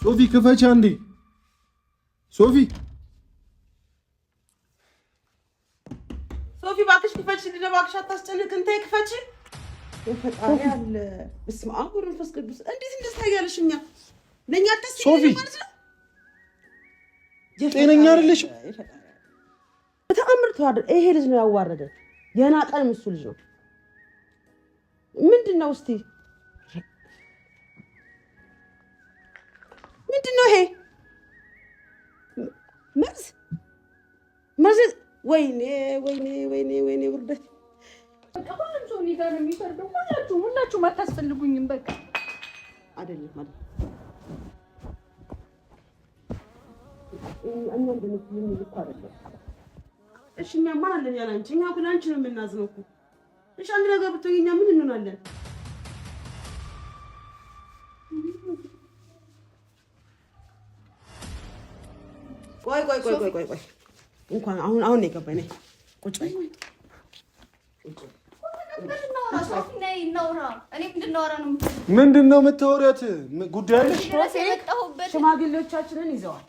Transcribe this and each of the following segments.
ሶፊ ክፈች አንዴ ሶፊ እባክሽ ክፈች እባክሽ አታስጨንቅ እንተይ ክፈች የፈጣሪ አለ በስመ አብ ወወልድ ወመንፈስ ቅዱስ እንዴት እንደታያለሽ እኛ ለኛ አታስጨንቅ ማለት ነው ጤነኛ አይደለሽም በተአምር ተዋረደ ይሄ ልጅ ነው ያዋረደ የናቀን እሱ ልጅ ነው ምንድነው እስቲ ምንድነው ይሄ መርዝ ወይኔ ውርደት በቃ ሁሉም ሰው እኔ ጋር ነው የሚፈርደው ሁላችሁም አታስፈልጉኝም በቃ አይደለም ማለት እኛ እንደዚህ ምን ይባላል እሺ እኛ ማን አለን ያላንቺ እኛ ግን አንቺ ነው የምናዝነው እኮ እሺ አንድ ነገር ብትሆኚ እኛ ምን እንሆናለን ቆይ እንኳን አሁን ነው የገባኝ ቁጭ በይ ምንድነው የምታወሪያት ጉዳይ አለሽ ሽማግሌዎቻችንን ይዘዋል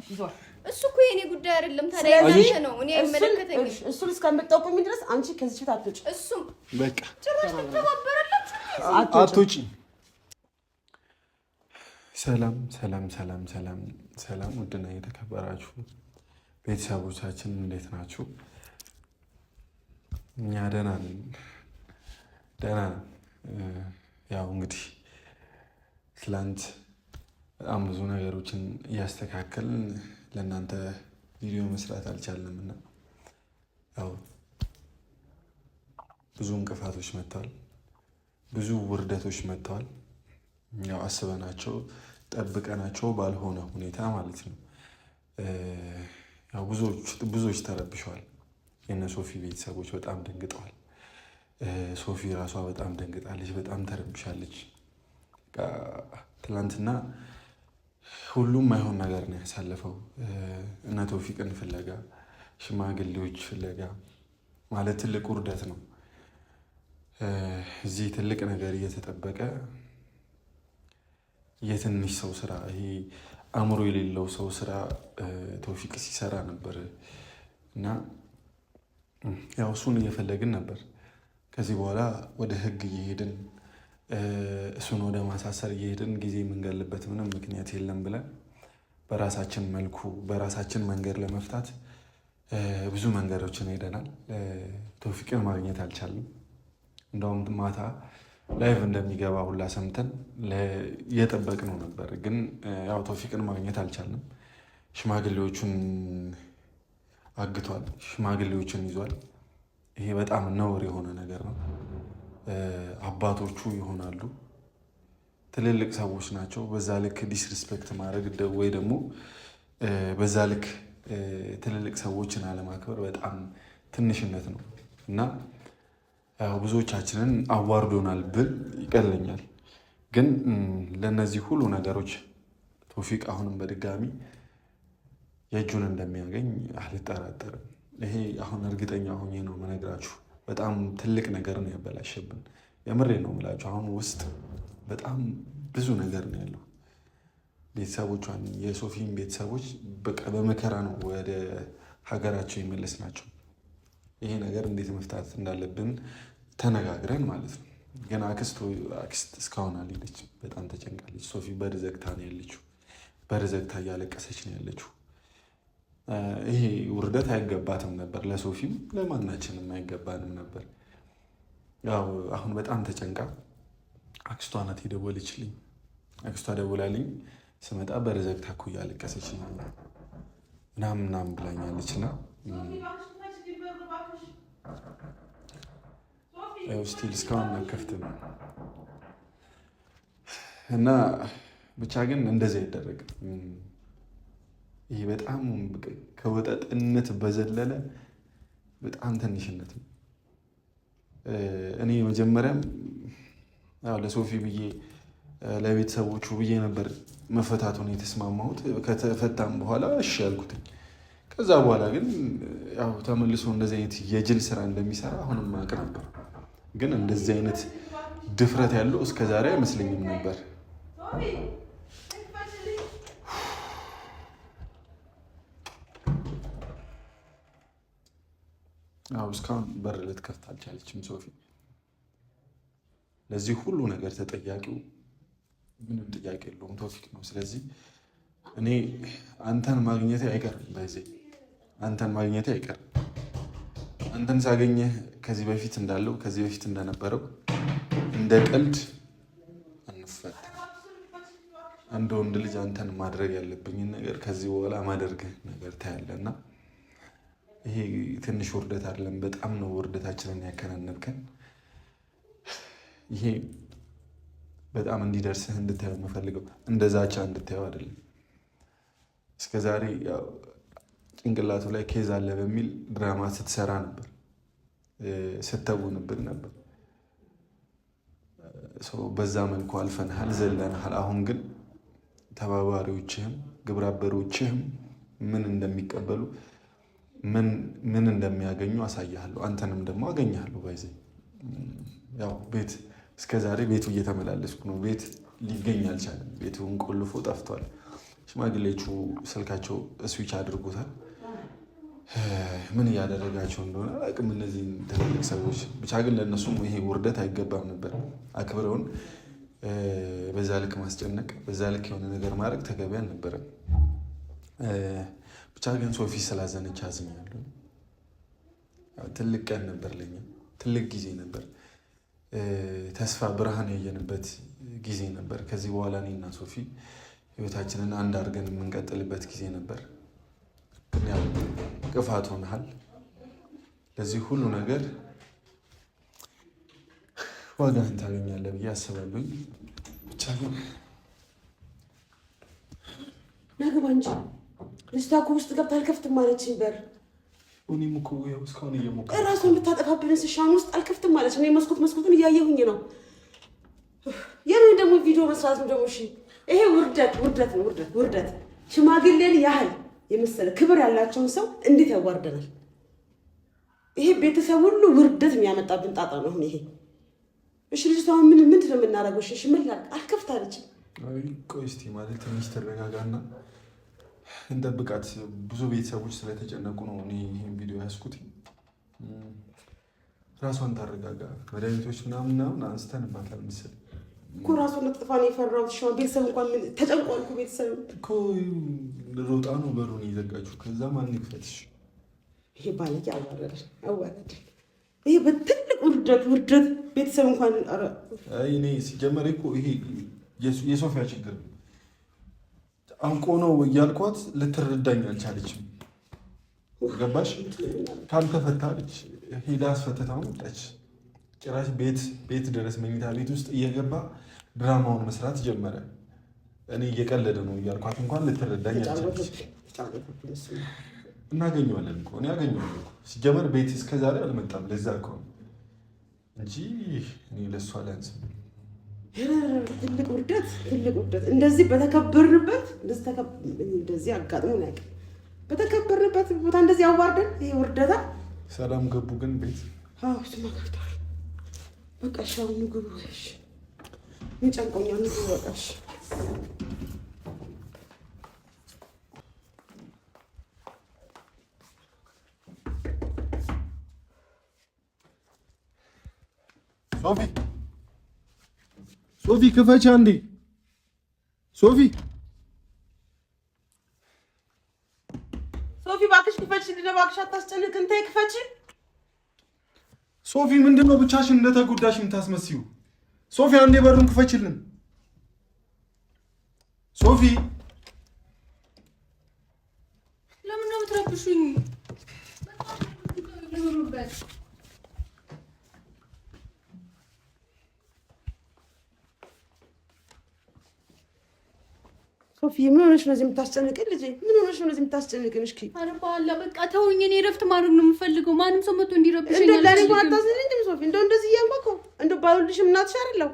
እሱ እኮ የኔ ጉዳይ አይደለም ታዲያ ያንተ ነው እኔ አይመለከተኝም እሱን እስከምትጠቁሚ ድረስ አንቺ ከዚህ ፊት አትወጪ እሱም በቃ ጭራሽ ተባበረላችሁ አትወጪ ሰላም ውድና የተከበራችሁ ቤተሰቦቻችን እንዴት ናችሁ እኛ ደህና ነን ያው እንግዲህ ትላንት በጣም ብዙ ነገሮችን እያስተካከልን ለእናንተ ቪዲዮ መስራት አልቻልንምና ያው ብዙ እንቅፋቶች መጥተዋል ብዙ ውርደቶች መጥተዋል ያው አስበናቸው ጠብቀናቸው ባልሆነ ሁኔታ ማለት ነው ያው ብዙዎች ተረብሸዋል የነ ሶፊ ቤተሰቦች በጣም ደንግጠዋል ሶፊ ራሷ በጣም ደንግጣለች በጣም ተረብሻለች ትላንትና ሁሉም አይሆን ነገር ነው ያሳለፈው እነ ቶፊቅን ፍለጋ ሽማግሌዎች ፍለጋ ማለት ትልቅ ውርደት ነው እዚህ ትልቅ ነገር እየተጠበቀ የትንሽ ሰው ስራ ይሄ አእምሮ የሌለው ሰው ስራ ቶፊቅ ሲሰራ ነበር እና ያው እሱን እየፈለግን ነበር ከዚህ በኋላ ወደ ህግ እየሄድን እሱን ወደ ማሳሰር እየሄድን ጊዜ የምንገልበት ምንም ምክንያት የለም ብለን በራሳችን መልኩ በራሳችን መንገድ ለመፍታት ብዙ መንገዶችን ሄደናል ቶፊቅን ማግኘት አልቻልንም እንደውም ማታ ላይቭ እንደሚገባ ሁላ ሰምተን እየጠበቅነው ነበር ግን ያው ቶፊቅን ማግኘት አልቻልንም ሽማግሌዎቹን አግቷል ሽማግሌዎችን ይዟል ይሄ በጣም ነውር የሆነ ነገር ነው አባቶቹ ይሆናሉ ትልልቅ ሰዎች ናቸው በዛ ልክ ዲስሪስፔክት ማድረግ ወይ ደግሞ በዛ ልክ ትልልቅ ሰዎችን አለማክበር በጣም ትንሽነት ነው እና ብዙዎቻችንን አዋርዶናል ብል ይቀለኛል ግን ለነዚህ ሁሉ ነገሮች ቶፊቅ አሁንም በድጋሚ የእጁን እንደሚያገኝ አልጠራጠርም ይሄ አሁን እርግጠኛ ሆኜ ነው መነግራችሁ በጣም ትልቅ ነገር ነው ያበላሸብን የምሬ ነው የምላችሁ አሁን ውስጥ በጣም ብዙ ነገር ነው ያለው ቤተሰቦቿን የሶፊን ቤተሰቦች በቃ በመከራ ነው ወደ ሀገራቸው ይመለስ ናቸው ይሄ ነገር እንዴት መፍታት እንዳለብን ተነጋግረን ማለት ነው ግን አክስት እስካሁን አልሄደችም በጣም ተጨንቃለች ሶፊ በርዘግታ ነው ያለችው በርዘግታ እያለቀሰች ነው ያለችው ይሄ ውርደት አይገባትም ነበር ለሶፊም ለማናችንም አይገባንም ነበር ያው አሁን በጣም ተጨንቃ አክስቷ ናት የደወለችልኝ አክስቷ ደውላልኝ ስመጣ በርዘግታ እኮ እያለቀሰች ነው ምናምን ብላኛለችና ያው ስቲል እስካሁን አልከፍትም እና ብቻ ግን እንደዚህ አይደረግም ይሄ በጣም ከወጣትነት በዘለለ በጣም ትንሽነት ነው እኔ መጀመሪያም ለሶፊ ብዬ ለቤተሰቦቹ ብዬ ነበር መፈታቱን የተስማማሁት ከተፈታም በኋላ እሺ ያልኩት ከዛ በኋላ ግን ያው ተመልሶ እንደዚህ አይነት የጅል ስራ እንደሚሰራ አሁንም ማቅ ነበር ግን እንደዚህ አይነት ድፍረት ያለው እስከዛሬ አይመስለኝም ነበር እስካሁን በር ልትከፍት አልቻለችም ሶፊ። ለዚህ ሁሉ ነገር ተጠያቂው ምንም ጥያቄ የለውም ቶፊቅ ነው። ስለዚህ እኔ አንተን ማግኘቴ አይቀርም፣ በዚህ አንተን ማግኘቴ አይቀርም። አንተን ሳገኘህ ከዚህ በፊት እንዳለው ከዚህ በፊት እንደነበረው እንደ ቀልድ አንፈት። እንደ ወንድ ልጅ አንተን ማድረግ ያለብኝን ነገር ከዚህ በኋላ ማደርግህ ነገር ታያለና ይሄ ትንሽ ውርደት አይደለም፣ በጣም ነው ውርደታችንን ያከናነብከን። ይሄ በጣም እንዲደርስህ እንድታየው የምፈልገው እንደዛቻ እንድታየው አይደለም። እስከዛሬ ጭንቅላቱ ላይ ኬዝ አለ በሚል ድራማ ስትሰራ ነበር፣ ስተውንብን ነበር። በዛ መልኩ አልፈንሃል፣ ዘለንሃል። አሁን ግን ተባባሪዎችህም ግብረ አበሮችህም ምን እንደሚቀበሉ ምን እንደሚያገኙ አሳያለሁ። አንተንም ደግሞ አገኛለሁ። ባይዜ ያው ቤት እስከዛሬ ቤቱ እየተመላለስኩ ነው። ቤት ሊገኝ አልቻለም። ቤቱን ቆልፎ ጠፍቷል። ሽማግሌዎቹ ስልካቸው ስዊች አድርጎታል። ምን እያደረጋቸው እንደሆነ አላውቅም እነዚህን ትልልቅ ሰዎች። ብቻ ግን ለእነሱም ይሄ ውርደት አይገባም ነበር። አክብረውን በዛ ልክ ማስጨነቅ፣ በዛ ልክ የሆነ ነገር ማድረግ ተገቢ አልነበረም። ብቻ ግን ሶፊ ስላዘነች አዝኛለሁ። ትልቅ ቀን ነበር ለኛ፣ ትልቅ ጊዜ ነበር። ተስፋ ብርሃን ያየንበት ጊዜ ነበር። ከዚህ በኋላ እኔና ሶፊ ህይወታችንን አንድ አድርገን የምንቀጥልበት ጊዜ ነበር። ግን ያው እንቅፋት ሆነሃል። ለዚህ ሁሉ ነገር ዋጋህን ታገኛለህ ብዬ አስባለሁ። ብቻ ግን ናግባ እንጂ ልጅቷ እኮ ውስጥ ገብታ አልከፍትም ማለችኝ በር። እኔም እኮ ያው እስካሁን እየሞከርኩ እራሷን ብታጠፋብን ስሻን ውስጥ አልከፍትም ማለች። እኔ መስኮቱን እያየሁኝ ነው። የምን ደግሞ ቪዲዮ መስራት ነው ደግሞ? እሺ ይሄ ውርደት ነው። ውርደት ሽማግሌን ያህል የመሰለ ክብር ያላቸውን ሰው እንዴት ያዋርደናል? ይሄ ቤተሰብ ሁሉ ውርደት የሚያመጣብን ጣጣ ነው ይሄ። እሺ ልጅቷ ምንድን ነው የምናደርገው? እሺ ምን ላድርግ? አልከፍት አለችኝ። ቆይ እስኪ ማለት ትንሽ ተረጋጋና እንጠብቃት። ብዙ ቤተሰቦች ስለተጨነቁ ነው እኔ ይሄን ቪዲዮ ያስኩት። ራሷን ታረጋጋ። መድኃኒቶች ምናምን አንስተንባታል መሰለኝ እኮ ራሷን ለጥፋ ነው የፈራሁት። እሺ ቤተሰብ እንኳን ተጨንቋል እኮ ቤተሰብ እኮ ሮጣ ነው በሩን የዘጋችሁ። ከዛ ማን ይክፈትሽ? ይሄ ባለጌ አዋረደ። ይሄ በትልቅ ውርደት ቤተሰብ እንኳን እኔ ሲጀመር እኮ ይሄ የሶፊያ ችግር ነው። አንቆ ነው እያልኳት ልትረዳኝ አልቻለችም። ገባሽ? ካልተፈታለች ሄዳ አስፈትታው መጣች። ጭራሽ ቤት ድረስ መኝታ ቤት ውስጥ እየገባ ድራማውን መስራት ጀመረ። እኔ እየቀለደ ነው እያልኳት እንኳን ልትረዳኝ አልቻለች። እናገኘዋለን እኮ እኔ አገኘዋለሁ እኮ ሲጀመር ቤት እስከዛሬ አልመጣም። ለዛ እኮ እንጂ እኔ ለእሷ ላንስ ትልቅ ውርደት እንደዚህ በተከበርንበት እንደዚህ አጋጥሞን ያውቃል? በተከበርንበት ቦታ እንደዚህ አዋርደን ይሄ ውርደታ። ሰላም ገቡ ግን ቤት ስማ ገብተዋል። በቃ እሺ አሁን ምግቡ እሺ ምን ጨንቆኛል? ምግቡ በቃ እሺ ሶፊ ክፈች አንዴ። ሶፊ እባክሽ ክፈች። እባክሽ አታስጨንቅን። ተይ ክፈች። ሶፊ ምንድነው ብቻሽን እንደተጎዳሽ የምታስመስዩ? ሶፊ አንዴ በሩን ክፈችልን። ሶፊ ለምን ነው የምትረብሹኝ? ሶፊ ምን ሆነሽ ነው እዚህ የምታስጨንቅን? ልጄ ምን ሆነሽ ነው እዚህ የምታስጨንቅን? እስኪ ኧረ በኋላ በቃ ተውኝ። እኔ እረፍት ማድረግ ነው የምፈልገው። ማንም ሰው መጥቶ እንዲረብሽኝ እንደው ለኔ ማታዝኝ እንዴ ሶፊ? እንደው እንደዚህ እያልኩ እንደው ባሉልሽም እናትሽ አይደለሁ።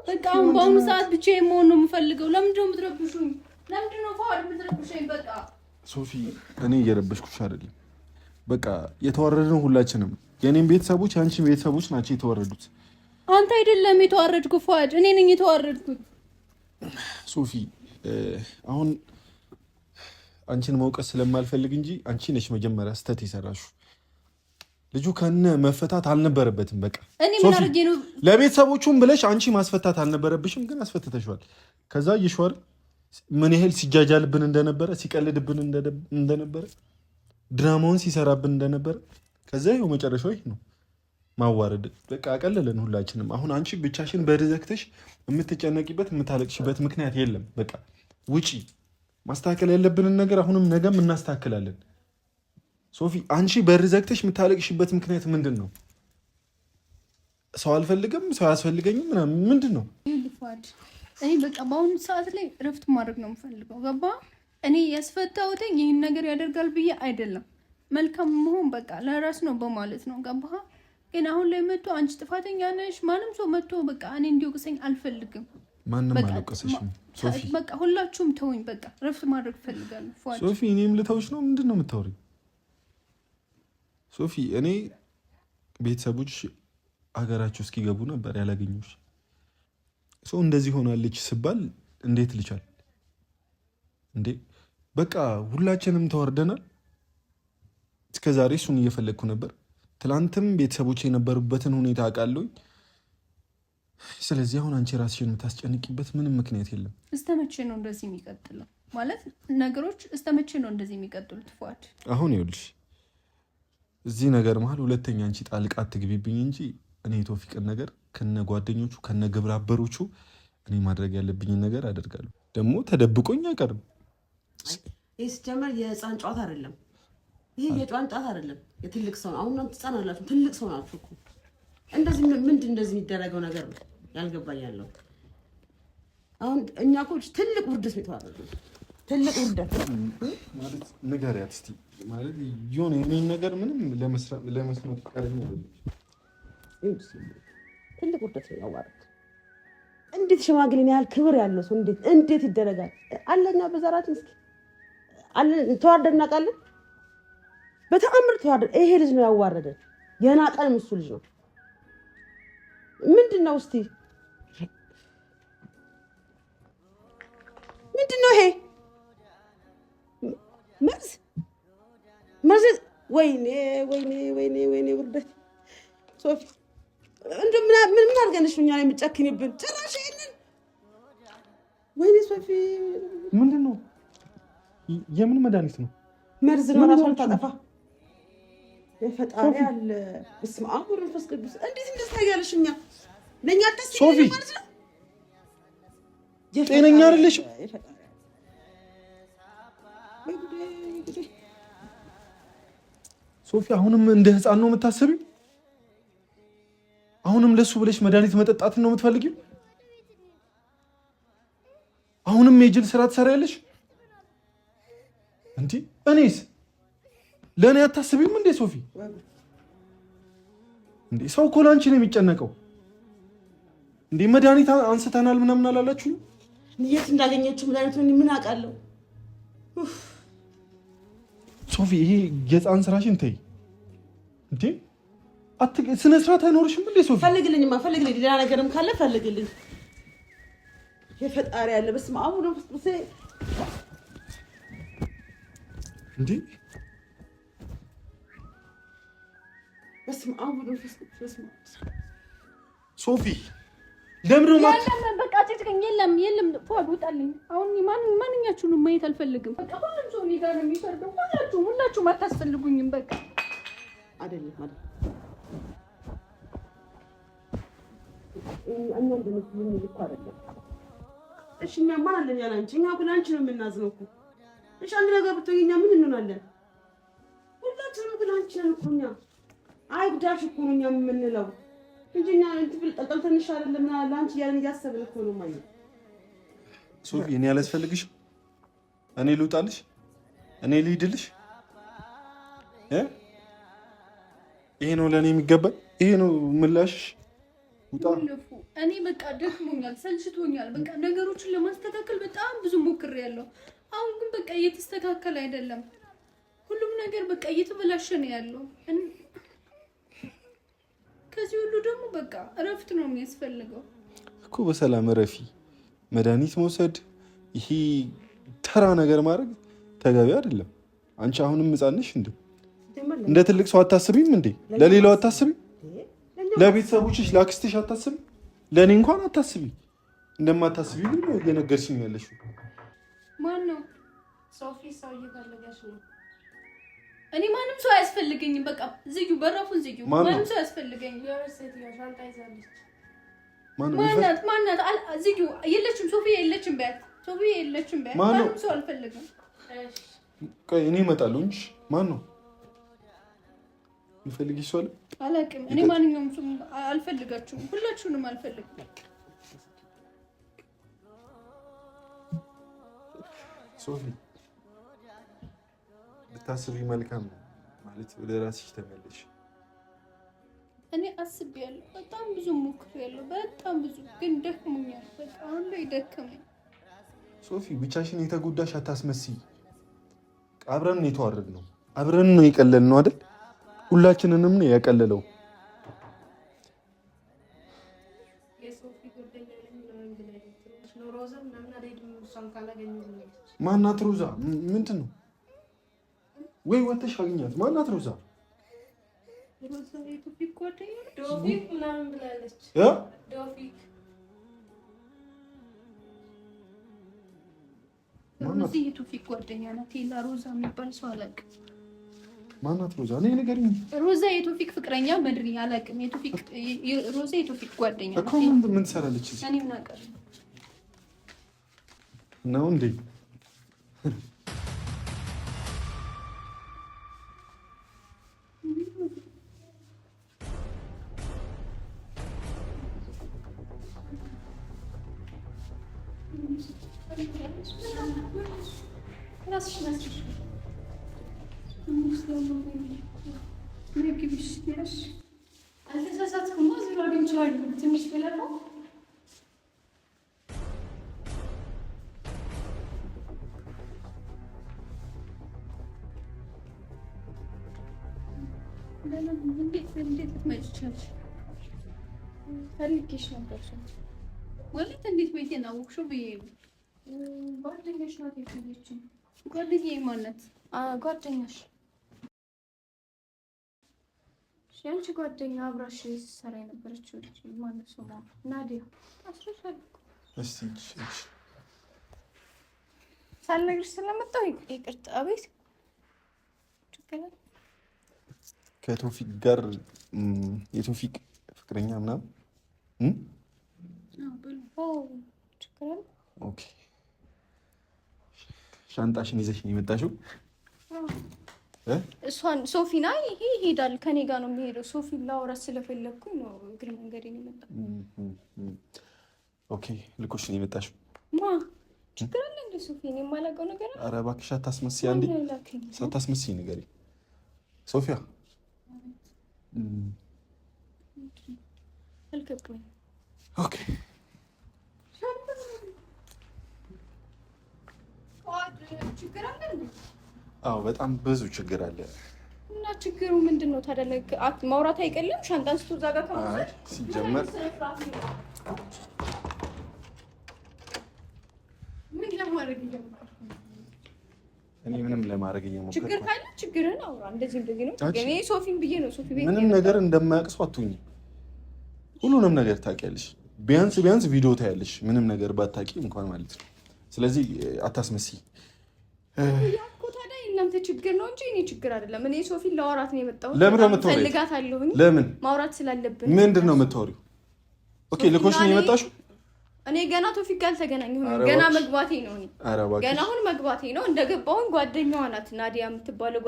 በቃ አሁን በአሁኑ ሰዓት ብቻዬን መሆን ነው የምፈልገው። ለምንድን ነው የምትረብሹኝ? ለምንድን ነው ፋውል የምትረብሽኝ? በቃ ሶፊ እኔ እየረበሽኩሽ አይደለም። በቃ የተዋረድነው ሁላችንም የኔም ቤተሰቦች የአንቺን ቤተሰቦች ናቸው የተወረዱት። አንተ አይደለም የተዋረድኩት ፏድ፣ እኔ ነኝ የተዋረድኩት። ሶፊ አሁን አንቺን መውቀስ ስለማልፈልግ እንጂ አንቺ ነሽ መጀመሪያ ስህተት የሰራሽው። ልጁ ከነ መፈታት አልነበረበትም። በቃ እኔ ምን አድርጌ ነው? ለቤተሰቦቹም ብለሽ አንቺ ማስፈታት አልነበረብሽም፣ ግን አስፈትተሽዋል። ከዛ ይሽወር ምን ያህል ሲጃጃልብን እንደነበረ፣ ሲቀልድብን እንደነበረ፣ ድራማውን ሲሰራብን እንደነበረ፣ ከዛ ይኸው መጨረሻው ይሄ ነው፣ ማዋረድ። በቃ አቀለለን ሁላችንም። አሁን አንቺ ብቻሽን በርዘክተሽ የምትጨነቂበት የምታለቅሽበት ምክንያት የለም። በቃ ውጪ። ማስተካከል ያለብንን ነገር አሁንም ነገም እናስተካክላለን። ሶፊ አንቺ በርዘክተሽ የምታለቅሽበት ምክንያት ምንድን ነው? ሰው አልፈልግም፣ ሰው አያስፈልገኝም ምናምን ምንድን ነው? እኔ በቃ በአሁኑ ሰዓት ላይ እረፍት ማድረግ ነው የምፈልገው። ገባ? እኔ ያስፈታሁትኝ ይህን ነገር ያደርጋል ብዬ አይደለም። መልካም መሆን በቃ ለራስ ነው በማለት ነው። ገባ? ግን አሁን ላይ መጥቶ አንቺ ጥፋተኛ ነሽ፣ ማንም ሰው መጥቶ በቃ እኔ እንዲወቅሰኝ አልፈልግም። ማንም አልወቀሰሽም ሶፊ። በቃ ሁላችሁም ተውኝ። በቃ እረፍት ማድረግ እፈልጋለሁ ሶፊ። እኔም ልተውሽ ነው? ምንድን ነው የምታወሪው ሶፊ? እኔ ቤተሰቦች ሀገራቸው እስኪገቡ ነበር ያላገኙሽ። ሰው እንደዚህ ሆናለች ስባል እንዴት ልቻል እንዴ? በቃ ሁላችንም ተወርደናል። እስከዛሬ እሱን እየፈለግኩ ነበር። ትላንትም ቤተሰቦች የነበሩበትን ሁኔታ አውቃለሁኝ። ስለዚህ አሁን አንቺ ራስሽን የምታስጨንቂበት ምንም ምክንያት የለም። እስተመቼ ነው እንደዚህ የሚቀጥለው? ማለት ነገሮች እስተመቼ ነው እንደዚህ የሚቀጥሉት? ፏድ አሁን ይኸውልሽ እዚህ ነገር መሀል ሁለተኛ አንቺ ጣልቃ አትግቢብኝ እንጂ እኔ ቶፊቅን ነገር ከነ ጓደኞቹ ከነ ግብረ አበሮቹ እኔ ማድረግ ያለብኝን ነገር አደርጋለሁ። ደግሞ ተደብቆኝ አይቀርም። ይህ ሲጀመር የህፃን ጨዋታ አይደለም። ይሄ የጨዋን ጨዋታ አይደለም፣ የትልቅ ሰው ነው። አሁን እናንተ ህፃን አላችሁ፣ ትልቅ ሰው ናችሁ እኮ። እንደዚህ ምንድን እንደዚህ የሚደረገው ነገር ነው ያልገባኝ ያለው። አሁን እኛ እኮ ትልቅ ውርደት ነው የተዋረድነው፣ ትልቅ ውርደት ማለት ንገሪያት እስኪ። ማለት የሆነ የእኔን ነገር ምንም ለመስማት ፈቃደኛ አይደለች። ትልቅ ውርደት ነው ያዋረድ። እንዴት ሽማግሌን ያህል ክብር ያለው ሰው እንዴት ይደረጋል? አለኛ በዘራችን እስኪ አለን ተዋርደን እናውቃለን? በተአምር ተዋርደን። ይሄ ልጅ ነው ያዋረደን። የናቀን እሱ ልጅ ነው። ምንድን ነው እስቲ ምንድን ነው ይሄ? መርዝ ወይኔ ወይኔ ወይኔ ወይኔ ውርደት። ሶፊ እንደው ምን አድርገንሽ ነው እኛ ላይ የምትጨክኝብን? ጭራሽ ይሄንን ወይኔ ሶፊ ምንድን ነው? የምን መድኃኒት ነው? መርዝ ነው። ራሷን ታጠፋ የፈጣሪ አለ። በስመ አብ ወወልድ ወመንፈስ ቅዱስ። እንዴት እንደዚህ ታያለሽ? እኛ ለኛ ተስፋ ማለት ነው። ጤነኛ አይደለሽም ሶፊ። አሁንም እንደ ህፃን ነው የምታስቢው? አሁንም ለሱ ብለሽ መድኃኒት መጠጣትን ነው የምትፈልጊው? አሁንም የጅል ስራ ትሰሪያለሽ እንዴ? እኔስ ለእኔ አታስቢም እንዴ ሶፊ? እንዴ ሰው እኮ ለአንቺ ነው የሚጨነቀው እንዴ። መድኃኒት አንስተናል ምናምን አላላችሁ? የት እንዳገኘችው መድኃኒቱን ምን አውቃለሁ? ሶፊ ይሄ የህፃን ስራሽን ተይ እንዴ። ስነ ስርዓት አይኖርሽም እንዴ ሶፊ? ፈልግልኝማ ፈልግልኝ፣ ሌላ ነገርም ካለ ፈልግልኝ። የፈጣሪ ያለ በስመ አብ ወወልድ ወመንፈስ ቅዱስ እንዴ። በስመ አብ ወወልድ ወመንፈስ ቅዱስ ሶፊ ለምን ነው በቃ አትጭቀኝ። የለም ፏድ ውጣልኝ። አሁን ማንኛችሁንም ማየት አልፈልግም። በቃ ሁሉም ሰው እኔ ጋር ነው የሚፈርደው። ሁላችሁም አታስፈልጉኝም። በቃ አይደለም እኛ እንደምትሉኝ ልክ አይደለም። እሺ እኛ ማን አለን ያለ አንቺ? እኛ ሁላንቺ ነው የምናዝነው እኮ። እሺ አንድ ነገር ብትሆኝ እኛ ምን እንሆናለን? ሁላችንም ሁላንቺ ነን እኮ እኛ። አይ ጉዳሽ እኮ ነው እኛ የምንለው እንጂ እኛ እንትብል ጠጠል ትንሽ አይደለም ለአንቺ ያለን እያሰብን እኮ ነው ማለት። ሶፊ እኔ አላስፈልግሽም? እኔ ልውጣልሽ? እኔ ልሂድልሽ? ይሄ ነው ለእኔ የሚገባኝ? ይሄ ነው ምላሽሽ? ውጣ። እኔ በቃ ደክሞኛል፣ ሰልችቶኛል። በቃ ነገሮችን ለማስተካከል በጣም ብዙ ሞክሬያለሁ። አሁን ግን በቃ እየተስተካከለ አይደለም። ሁሉም ነገር በቃ እየተበላሸ ነው ያለው። ከዚህ ሁሉ ደግሞ በቃ እረፍት ነው የሚያስፈልገው እኮ። በሰላም እረፊ። መድኃኒት መውሰድ ይሄ ተራ ነገር ማድረግ ተገቢ አይደለም። አንቺ አሁንም ሕፃን ነሽ እንዴ? እንደ ትልቅ ሰው አታስቢም እንዴ? ለሌላው አታስቢ? ለቤተሰቦችሽ ለአክስትሽ አታስቢ? ለእኔ እንኳን አታስቢ። እንደማታስቢ ግን እየነገርሽኝ ያለሽው ማን ነው? ሶፊ ሰው እየፈለገሽ ነው። እኔ ማንም ሰው አያስፈልገኝም። በቃ ዝዩ፣ በራፉን ዝዩ። ማንም ሰው አያስፈልገኝም። ሻንጣ ይዛለች። ማናት? ዝዩ። የለችም፣ ሶፊ የለችም በያት። ሶፊ የለችም በያት። ማንም ሰው አልፈልግም። ቆይ እኔ እመጣለሁ እንጂ ማን ነው የሚፈልግሽ? ሰው አላውቅም። እኔ ማንኛውም ሰው አልፈልጋችሁም። ሁላችሁንም አልፈልግም። ሶፊ ብታስቢ መልካም ነው ማለት ወደ ራስሽ ተመለሽ። እኔ አስቤያለሁ፣ በጣም ብዙ ሞክሬያለሁ፣ በጣም ብዙ ግን ደክሞኛል። በቃ አሁን ላይ ደከመኝ። ሶፊ ብቻሽን የተጎዳሽ አታስመስይ። አብረን ነው የተዋረድነው፣ አብረን ነው የቀለልነው አይደል? ሁላችንንም ነው ያቀለለው። ማናት ሮዛ? ምንድን ነው? ወይ ወተሽ አግኛት። ማናት ሮዛ? ሮዛ የቶፊቅ ጓደኛ ዶፊክ ምናምን ብላለች። ዶፊክ ሮዛ የቶፊቅ ጓደኛ ናት። ሌላ ሮዛ የሚባል ሰው አላውቅም። ማናት ሮዛ? እኔ ንገሪኝ። ሮዛ የቶፊቅ ፍቅረኛ መድሪ አላውቅም። ሮዛ የቶፊቅ ጓደኛ እኮ ምን ትሰራለች? እኔ ምን አውቃለሁ ነው እንዴ? እንዴት ትመጪቻለሽ? ፈልጌሽ ነበር። ወለት እንዴት ቤቴን አወቅሽው ብዬ ጓደኛሽ ናት የፈለችኝ። ጓደኛዬ ማናት? ጓደኛሽ አንቺ ጓደኛ አብራሽ ስትሰራ የነበረችው ልጅ ማነው ስሟ? ናዲያ። አስረሻለሁ። እስቲ ሳልነግርሽ ስለመጣሁ ይቅርታ። አቤት ከቶፊቅ ጋር የቶፊቅ ፍቅረኛ ምናምን ኦኬ። ሻንጣሽን ይዘሽ ነው የመጣሽው? እሷን ሶፊና ይሄ ይሄዳል ከኔ ጋር ነው የሚሄደው። ሶፊ ላወራት ስለፈለኩኝ ነው እግር መንገዴን የመጣው። ኦኬ ልኮሽ ነው የመጣሽው? ችግር አለ እንደ ሶፊ እኔ የማላውቀው ነገር አለ? ኧረ እባክሽ አታስመስይ። አንዴ ሳታስመስይ ንገሪኝ ሶፊያ። አልገባኝም። ኦኬ ችግር አለ እንዴ? አዎ በጣም ብዙ ችግር አለ። እና ችግሩ ምንድን ነው ታዲያ? ማውራት አይቀልም? ሻንጣ አንስቶ እዛ ጋር ከመውሰድ ሲጀመር ምን ለማድረግ እየሞከርኩ እኔ ምንም ለማድረግ እየሞከርኩ ችግር ካለ ችግርን አውራ። እንደዚህ ነው እኔ ሶፊን ብዬ ነው ሶፊ ቤት ምንም ነገር እንደማያውቅ ሰው አትሁኝ። ሁሉንም ነገር ታውቂያለሽ። ቢያንስ ቪዲዮ ታያለሽ፣ ምንም ነገር ባታውቂ እንኳን ማለት ነው። ስለዚህ አታስመስይ። ያልኩ ታዲያ እናንተ ችግር ነው እንጂ እኔ ችግር አይደለም። እኔ ሶፊን ለማውራት ነው የመጣሁት። ለምን ነው የምታወሪው? ፈልጋታለሁኝ። ለምን ማውራት ስላለብን። ምንድን ነው የምታወሪው? ኦኬ ልኮሽ ነው የመጣሽው? እኔ ገና ቶፊቅ ጋር አልተገናኘሁም። ገና መግባቴ ነው። ገና አሁን መግባቴ ነው። እንደገባሁኝ ጓደኛዋ ናት ናዲያ የምትባለው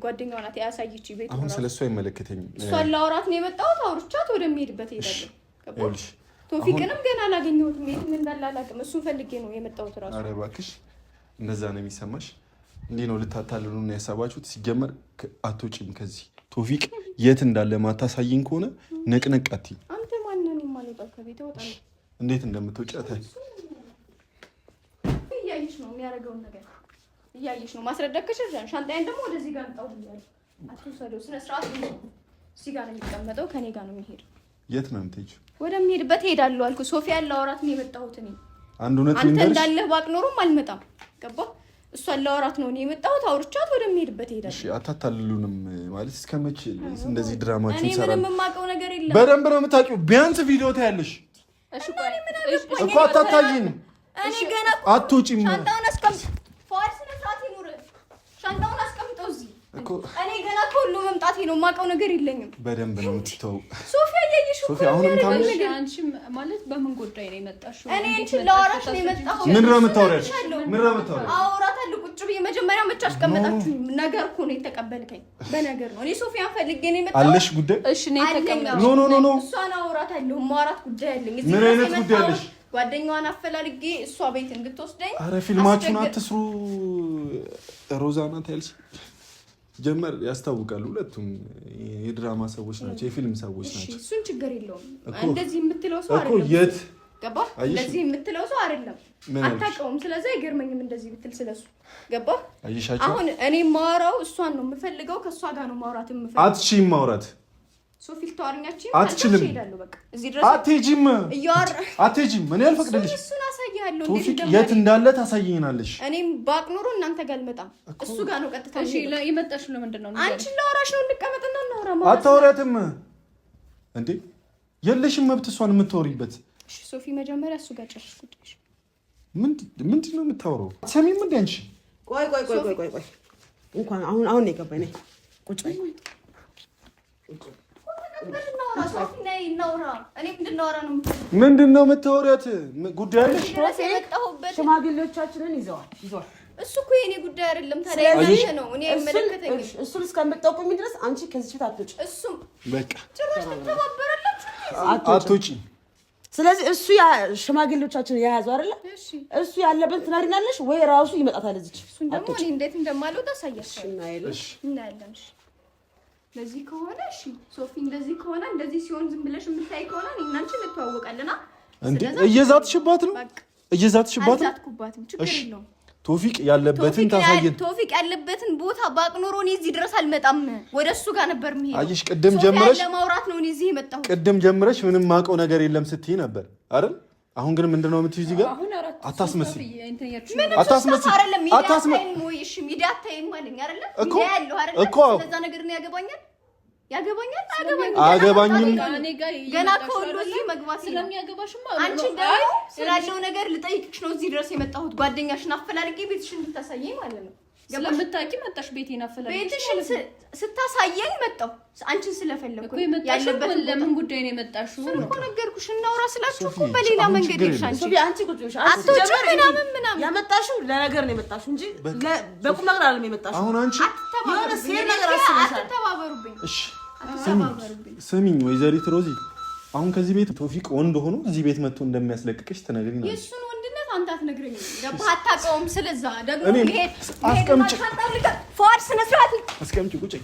ጓደኛዋ ናት ያሳየችኝ ቤት። አሁን ስለሷ አይመለከተኝም። እሷን ላወራት ነው የመጣሁት። አውርቻት ወደሚሄድበት እሄዳለሁ። ገባሽ? ቶፊቅንም ገና አላገኘሁትም። የትም እንዳለ አላውቅም። እሱን ፈልጌ ነው የመጣሁት እራሱ። ኧረ እባክሽ እንደዛ ነው የሚሰማሽ? እንዲህ ነው ልታታልሉ ነው ያሰባችሁት? ሲጀመር አትወጪም ከዚህ። ቶፊቅ የት እንዳለ ማታሳይኝ ከሆነ ነቅነቅ አትይኝ። አንተ ማንን የማልወጣው ከቤት እወጣለሁ። እንዴት እንደምትወጪ አታይ። እያየሽ ነው የሚያደርገውን ነገር እያየሽ ነው። ማስረዳት ከቻልሽ ሻንጣዬን ደግሞ ወደዚህ ጋር አምጣው ብያለሁ። አትውሰደው። ስነ ስርዓት እዚህ ጋር ነው የሚቀመጠው፣ ከኔ ጋር ነው የሚሄድ። የት ነው የምትሄጂው? ወደምሄድበት እሄዳለሁ አልኩ። ሶፊያን ላወራት ነው የመጣሁት እኔ። አንድ እውነት አንተ እንዳለህ ባቅ ኖሮም አልመጣም። ገባህ? እሷን ላወራት ነው እኔ የመጣሁት። አውርቻት ወደምሄድበት እሄዳለሁ። እሺ አታታልሉንም ማለት እስከመቼ እንደዚህ ድራማችን እኔ ምንም የማውቀው ነገር የለም። በደንብ ነው የምታውቂው። ቢያንስ ቪዲዮ ታያለሽ እኮ። አታታይኝ። እኔ ገና አትወጪም። ሻንጣውን አስቀምጥ። ፏል ስነ ስርዓት ይኑር። ሻንጣውን አስቀምጠው እዚህ እኮ። እኔ ገና ከሁሉ መምጣቴ ነው። የማውቀው ነገር የለኝም። በደንብ ነው የምትተው። ሶፊያ እያየሽ እኮ አሁንም ታምሽ። አንቺም ማለት በምን ጉዳይ ነው የመጣሽው? እኔ አንቺን ላወራሽ ነው የመጣሁት። ምን ነው የምታወሪያለሽ? ምን ነው የምታወሪያለሽ? አወራታለሁ ቁጭ ብዬ። መጀመሪያ መች አስቀመጣችሁ? ነገር እኮ ነው የተቀበልከኝ። በነገር ነው። እኔ ሶፊያን ፈልጌ ነው የመጣሁት። አለሽ ጉዳይ? እሺ ነው የተቀበልኩት። ኖ ኖ ኖ ኖ፣ እሷን አወራታለሁ። ማውራት ጉዳይ አለኝ። እዚህ ምን አይነት ጉዳይ አለሽ? ጓደኛዋን አፈላልጌ እሷ ቤት እንድትወስደኝ። አረ ፊልማችሁን አትስሩ። ሮዛ ናት ያልሽ ጀመር ያስታውቃሉ። ሁለቱም የድራማ ሰዎች ናቸው፣ የፊልም ሰዎች ናቸው። እሱን ችግር የለውም። እንደዚህ የምትለው ሰው አይደለም እኮ የት ገባህ? እንደዚህ የምትለው ሰው አይደለም፣ አታውቀውም። ስለዚህ አይገርመኝም እንደዚህ ብትል ስለሱ። ገባህ? አሁን እኔ ማወራው እሷን ነው የምፈልገው። ከእሷ ጋር ነው ማውራት የምፈልገው። አትችይም ማውራት። ሶፊ ልታወራኛችን አትችልም። እሄዳለሁ በቃ። እዚህ ድረስ አትሄጂም። አትሄጂም። እኔ አልፈቅድልሽ። እሱን አሳይሃለሁ። ቶፊቅ የት እንዳለ ታሳይኛለሽ። እኔም ባቅ ኖሮ እናንተ ጋር አልመጣም። እሱ ጋር ነው ቀጥታ። እሺ የመጣሽው ለምንድን ነው? አንቺን ላወራሽ ነው። እንቀመጥና እናውራ። አታወሪያትም እንዴ? የለሽም መብት እሷን የምታወሪበት። እሺ ሶፊ መጀመሪያ እሱ ጋር ጨርሽ ጉዳይሽ። ምንድን ነው የምታወራው? ሰሚም እንዴ አንቺ? ቆይ እንኳን አሁን ነው የገባኝ። ነይ ቁጭ በይ። ምንድን ነው የምታወሪያት? ጉዳይ አለሽ? ሽማግሌዎቻችንን ይዘዋል። እሱ እኮ የኔ ጉዳይ አይደለም። ታዲያ ነው እኔ አይመለከተኝም። እሱን እስከምትጠቁሚ ድረስ አንቺ ከዚህ ፊት አትወጪ። እሱም በቃ ጭራሽ ተባበረላችሁ አትወጪ። ስለዚህ እሱ ሽማግሌዎቻችንን የያዙ አይደለ? እሱ ያለበት ትናሪናለሽ ወይ ራሱ ይመጣታል እዚህ። እሱን ደግሞ እኔ እንዴት እንደማልወጣ ታሳያለሽ። እሺ እናያለን። እሺ ለዚህ ከሆነ እሺ ሶፊ፣ እንደዚህ ከሆነ እንደዚህ ሲሆን ዝም ብለሽ የምታይ ከሆነ እኔና አንቺ እንተዋወቃለና እንዴ እየዛትሽባት ነው። እየዛትሽባት ነው። አልዛትኩባትም። ችግር የለውም። ቶፊቅ ያለበትን ታሳየን። ቶፊቅ ያለበትን ቦታ ባቅ ኖሮ እኔ እዚህ ድረስ አልመጣም። ወደ እሱ ጋር ነበር የምሄደው። አየሽ፣ ቅድም ጀምረሽ ለማውራት ነው እኔ እዚህ የመጣሁት። ቅድም ጀምረሽ ምንም ማውቀው ነገር የለም ስትይ ነበር አይደል? አሁን ግን ምንድነው የምትይው እዚህ ጋር? አታስመስይ። ሚዲያ አታይም አለኝ አይደለ? እኮ ሚዲያ ያለው አይደለ? ስለዛ ነገር ነው ያገባኛል። አያገባኝም። ገና ከሁሉ እዚህ መግባት ስለሚያገባሽማ አንቺ ደግሞ ስላለው ነገር ልጠይቅሽ ነው እዚህ ድረስ የመጣሁት። ጓደኛሽን አፈላልጌ ቤትሽን እንድታሳየኝ ማለት ነው። ስለምታውቂ መጣሽ። ቤቴን አፈላልጌ ቤትሽን ስታሳየኝ መጣሁ። አንቺን ስለፈለኩ ያለበት ለምን ጉዳይ ነው የመጣሽው? እኮ ነገርኩሽ። እናውራ ስላችሁ እኮ በሌላ መንገድ ይሻንቺ አንቺ ቁጭ ብለሽ አትጀምሪ። ምናምን ያመጣሽው ለነገር ነው የመጣሽው እንጂ በቁም ነገር አይደለም የመጣሽው። አሁን አንቺ የሆነ ሴት ነገር አስበሻል። አትተባበሩብኝ። እሺ ስሚኝ ወይዘሪት ሮዚ፣ አሁን ከዚህ ቤት ቶፊቅ ወንድ ሆኖ እዚህ ቤት መጥቶ እንደሚያስለቅቅሽ ትነግሪኛለሽ። የእሱን ወንድነት አንተ አትነግረኝም። ገባህ? አታውቀውም። ስለዛ ደግሞ አስቀምጪ ፏድ ስነ ስርዓት አስቀምጪ ቁጭ